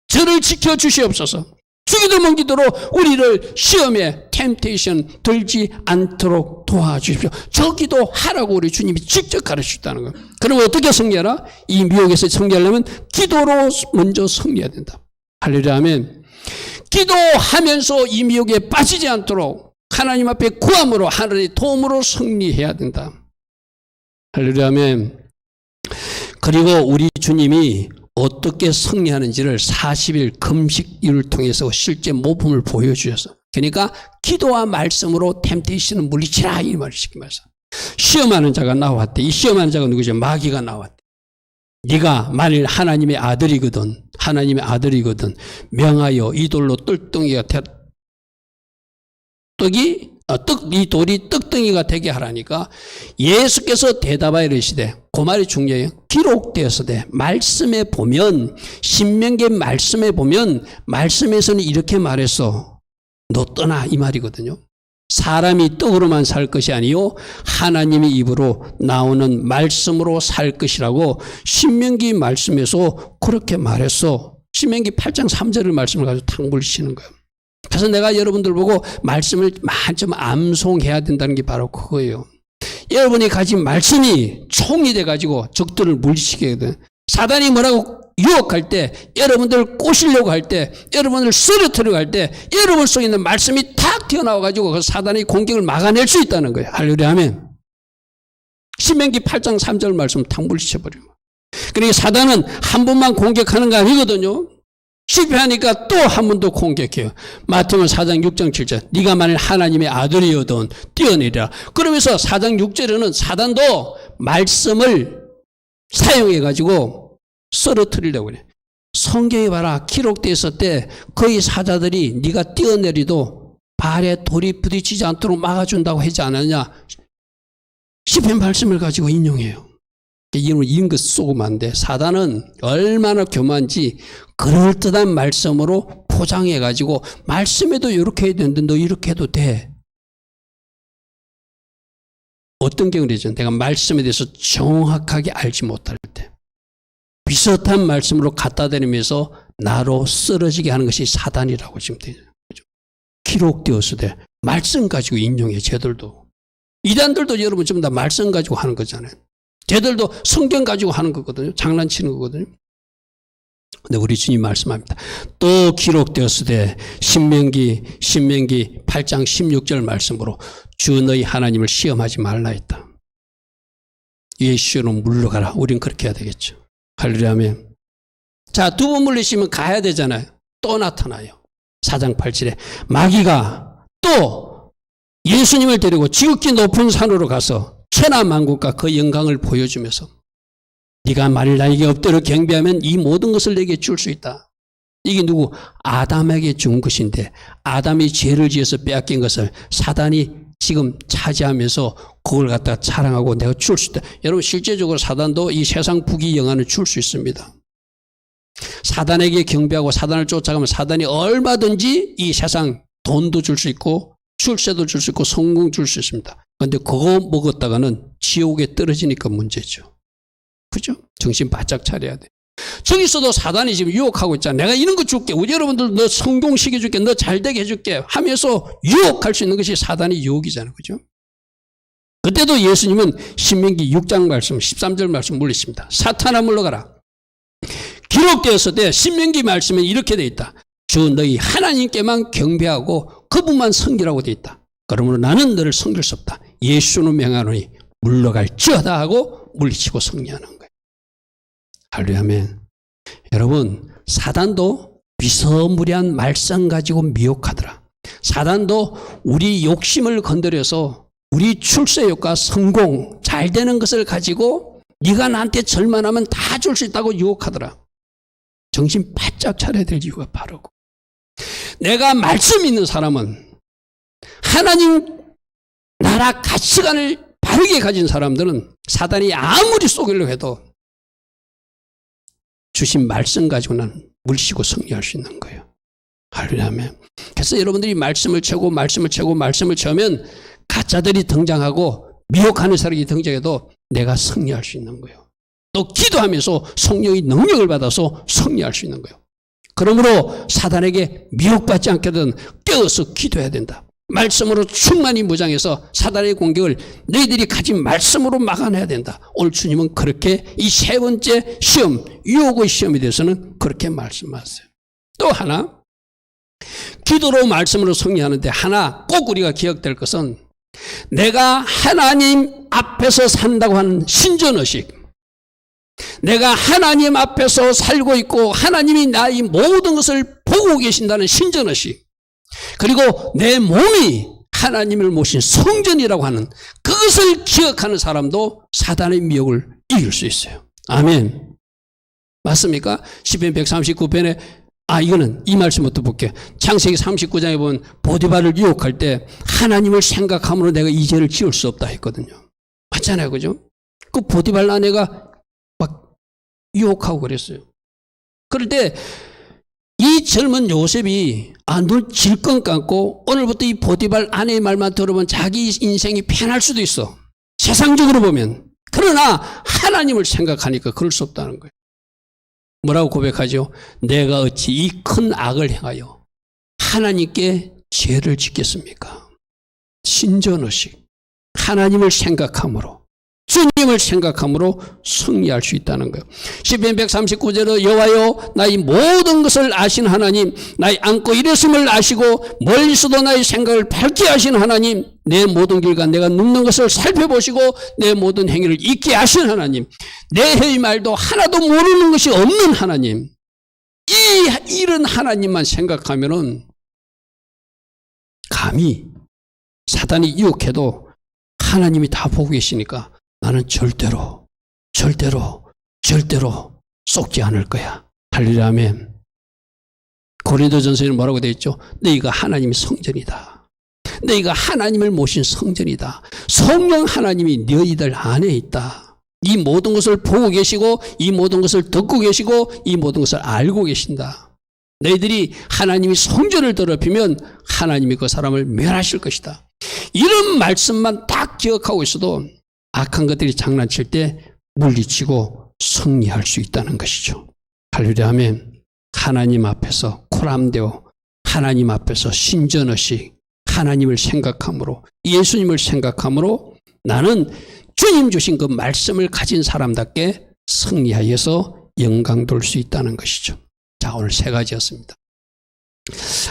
A: 저를 지켜주시옵소서. 주기도문 기도로 우리를 시험에 템테이션 들지 않도록 도와주십시오. 저 기도 하라고 우리 주님이 직접 가르치셨다는 거예요. 그럼 어떻게 승리하라? 이 미혹에서 승리하려면 기도로 먼저 승리해야 된다. 할렐루야 아멘. 기도하면서 이 미혹에 빠지지 않도록 하나님 앞에 구함으로 하늘의 도움으로 승리해야 된다. 할렐루야 아멘. 그리고 우리 주님이 어떻게 승리하는지를 40일 금식일을 통해서 실제 모범을 보여주셔서 그러니까 기도와 말씀으로 템테이션을 물리치라 이 말을 시키면서 시험하는 자가 나왔대. 이 시험하는 자가 누구죠? 마귀가 나왔대. 네가 만일 하나님의 아들이거든 명하여 이 돌로 뜰덩이가 이 돌이 떡덩이가 되게 하라니까 예수께서 대답하여 이르시되 그 말이 중요해요. 기록되었으되 말씀에 보면 신명기 말씀에 보면 말씀에서는 이렇게 말했어. 너 떠나 이 말이거든요. 사람이 떡으로만 살 것이 아니요 하나님의 입으로 나오는 말씀으로 살 것이라고 신명기 말씀에서 그렇게 말했어. 신명기 8장 3절의 말씀을 가지고 탁 물리치는 거예요. 그래서 내가 여러분들 보고 말씀을 좀 암송해야 된다는 게 바로 그거예요. 여러분이 가진 말씀이 총이 돼가지고 적들을 물리치게 하거든. 사단이 뭐라고 유혹할 때, 여러분들 꼬시려고 할 때, 여러분을 쓰러뜨리려고 할 때, 여러분 속에 있는 말씀이 탁 튀어나와가지고 그 사단의 공격을 막아낼 수 있다는 거예요. 할렐루야 아멘. 신명기 8장 3절 말씀 탁 물리쳐버리고. 그러니까 사단은 한 번만 공격하는 거 아니거든요. 실패하니까 또 한 번 더 공격해요. 마태복음 4장 6장 7절 네가 만일 하나님의 아들이어든 뛰어내리라. 그러면서 4장 6절에는 사단도 말씀을 사용해가지고 쓰러뜨리려고 그래. 성경에 봐라. 기록되어 있을 때 거의 사자들이 네가 뛰어내리도 발에 돌이 부딪히지 않도록 막아준다고 하지 않았냐. 시편 말씀을 가지고 인용해요. 이런 것 쏘면 안 돼. 사단은 얼마나 교만한지 그럴듯한 말씀으로 포장해가지고 말씀에도 이렇게 해야 되는데 너 이렇게 해도 돼. 어떤 경우이죠? 내가 말씀에 대해서 정확하게 알지 못할 때 비슷한 말씀으로 갖다 대면서 나로 쓰러지게 하는 것이 사단이라고 지금 되죠. 기록되었을 때 말씀 가지고 인용해. 쟤들도 이단들도 여러분 전부 다 말씀 가지고 하는 거잖아요. 쟤들도 성경 가지고 하는 거거든요. 장난치는 거거든요. 근데 우리 주님 말씀합니다. 또 기록되었을 때 신명기 8장 16절 말씀으로 주 너희 하나님을 시험하지 말라 했다. 예수는 물러가라. 우린 그렇게 해야 되겠죠. 할렐루야. 아멘. 자, 두 번 물리시면 가야 되잖아요. 또 나타나요. 4장 8절에 마귀가 또 예수님을 데리고 지극히 높은 산으로 가서 천하만국과 그 영광을 보여주면서 네가 만일 나에게 엎드려 경배하면 이 모든 것을 내게 줄 수 있다. 이게 누구? 아담에게 준 것인데 아담이 죄를 지어서 빼앗긴 것을 사단이 지금 차지하면서 그걸 갖다가 자랑하고 내가 줄 수 있다. 여러분 실제적으로 사단도 이 세상 부귀 영화는 줄 수 있습니다. 사단에게 경배하고 사단을 쫓아가면 사단이 얼마든지 이 세상 돈도 줄 수 있고 출세도 줄 수 있고 성공 줄 수 있습니다. 그런데 그거 먹었다가는 지옥에 떨어지니까 문제죠. 그죠? 정신 바짝 차려야 돼. 저기서도 사단이 지금 유혹하고 있잖아. 내가 이런 거 줄게. 우리 여러분들 너 성공시켜줄게. 너 잘되게 해줄게 하면서 유혹할 수 있는 것이 사단의 유혹이잖아요. 그죠? 그때도 예수님은 신명기 6장 말씀 13절 말씀 물리십니다. 사탄아 물러가라. 기록되었을 때 신명기 말씀에 이렇게 되어 있다. 주 너희 하나님께만 경배하고 그분만 섬기라고 되어 있다. 그러므로 나는 너를 섬길 수 없다. 예수는 명하노니 물러갈지어다 하고 물리치고 승리하는 거예요. 할렐루야. 아멘. 여러분 사단도 비스무리한 말썽 가지고 미혹하더라. 사단도 우리 욕심을 건드려서 우리 출세욕과 성공 잘 되는 것을 가지고 네가 나한테 절만하면 다 줄 수 있다고 유혹하더라. 정신 바짝 차려야 될 이유가 바로 내가 말씀 있는 사람은 하나님 나라 가치관을 바르게 가진 사람들은 사단이 아무리 쏘기려고 해도 주신 말씀 가지고는 물시고 승리할 수 있는 거예요. 할렐루야. 그래서 여러분들이 말씀을 채고 말씀을 채우면 가짜들이 등장하고 미혹하는 사람이 등장해도 내가 승리할 수 있는 거예요. 또 기도하면서 성령의 능력을 받아서 승리할 수 있는 거예요. 그러므로 사단에게 미혹받지 않게 되든 깨어서 기도해야 된다. 말씀으로 충만히 무장해서 사단의 공격을 너희들이 가진 말씀으로 막아내야 된다. 오늘 주님은 그렇게 이 세 번째 시험, 유혹의 시험에 대해서는 그렇게 말씀하세요. 또 하나, 기도로 말씀으로 승리하는데 하나 꼭 우리가 기억될 것은 내가 하나님 앞에서 산다고 하는 신전의식, 내가 하나님 앞에서 살고 있고 하나님이 나의 모든 것을 보고 계신다는 신전의식, 그리고 내 몸이 하나님을 모신 성전이라고 하는 그것을 기억하는 사람도 사단의 미혹을 이길 수 있어요. 아멘. 맞습니까? 시편 139편에 이거는 이 말씀부터 볼게요. 창세기 39장에 보면 보디발을 유혹할 때 하나님을 생각함으로 내가 이 죄를 지을 수 없다 했거든요. 맞잖아요. 그죠? 그 보디발 아내가 막 유혹하고 그랬어요. 그럴 때 이 젊은 요셉이 눈 질끈 감고 오늘부터 이 보디발 아내의 말만 들어보면 자기 인생이 편할 수도 있어. 세상적으로 보면. 그러나 하나님을 생각하니까 그럴 수 없다는 거예요. 뭐라고 고백하죠? 내가 어찌 이 큰 악을 행하여 하나님께 죄를 짓겠습니까? 신전의식. 하나님을 생각함으로, 주님을 생각함으로 승리할 수 있다는 거예요. 시편 139절에 여호와여 나의 모든 것을 아신 하나님, 나의 안고 일었음을 아시고 멀리서도 나의 생각을 밝게 하신 하나님, 내 모든 길과 내가 눕는 것을 살펴보시고 내 모든 행위를 잊게 하신 하나님, 내 혀의 말도 하나도 모르는 것이 없는 하나님, 이런 하나님만 생각하면은 감히 사단이 유혹해도 하나님이 다 보고 계시니까 나는 절대로 속지 않을 거야. 할렐루야. 아멘. 고린도전서에는 뭐라고 되어 있죠? 너희가 하나님의 성전이다. 너희가 하나님을 모신 성전이다. 성령 하나님이 너희들 안에 있다. 이 모든 것을 보고 계시고 이 모든 것을 듣고 계시고 이 모든 것을 알고 계신다. 너희들이 하나님이 성전을 더럽히면 하나님이 그 사람을 멸하실 것이다. 이런 말씀만 딱 기억하고 있어도 악한 것들이 장난칠 때 물리치고 승리할 수 있다는 것이죠. 할렐루야. 아멘. 하나님 앞에서 코람데오, 하나님 앞에서 신전의식, 하나님을 생각함으로, 예수님을 생각함으로 나는 주님 주신 그 말씀을 가진 사람답게 승리하여서 영광 돌 수 있다는 것이죠. 자, 오늘 세 가지였습니다.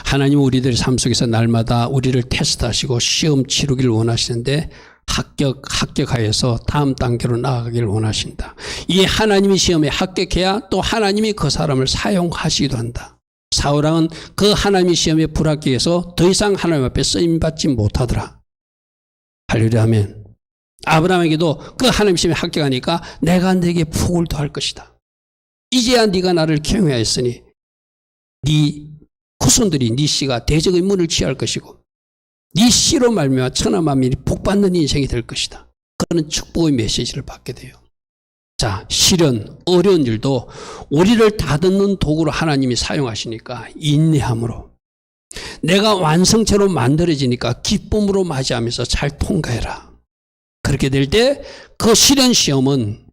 A: 하나님은 우리들의 삶 속에서 날마다 우리를 테스트하시고 시험 치르기를 원하시는데 합격하여서 다음 단계로 나아가기를 원하신다. 이 하나님의 시험에 합격해야 또 하나님이 그 사람을 사용하시기도 한다. 사울왕은 그 하나님의 시험에 불합격해서 더 이상 하나님 앞에 쓰임받지 못하더라. 할렐루야 아멘. 아브라함에게도 그 하나님 시험에 합격하니까 내가 네게 복을 더할 것이다. 이제야 네가 나를 경외하였으니 네 후손들이 네 씨가 대적의 문을 취할 것이고 네 씨로 말미암아 천하 만민이 복받는 인생이 될 것이다. 그런 축복의 메시지를 받게 돼요. 자, 시련, 어려운 일도 우리를 다듬는 도구로 하나님이 사용하시니까 인내함으로 내가 완성체로 만들어지니까 기쁨으로 맞이하면서 잘 통과해라. 그렇게 될 때 그 시련 시험은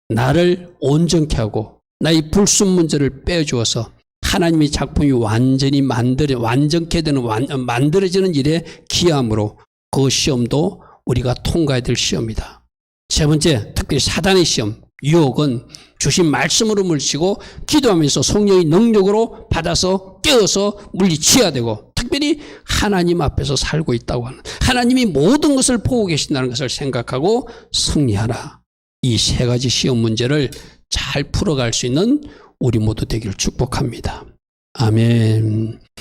A: 나를 온전케 하고 나의 불순 문제를 빼주어서 하나님의 작품이 완전히 완전케 되는 만들어지는 일에 기함으로 그 시험도 우리가 통과해야 될 시험이다. 세 번째, 특별히 사단의 시험, 유혹은 주신 말씀으로 물리치고 기도하면서 성령의 능력으로 받아서 깨어서 물리쳐야 되고 특별히 하나님 앞에서 살고 있다고 하는 하나님이 모든 것을 보고 계신다는 것을 생각하고 승리하라. 이 세 가지 시험 문제를 잘 풀어갈 수 있는 우리 모두 되기를 축복합니다. 아멘.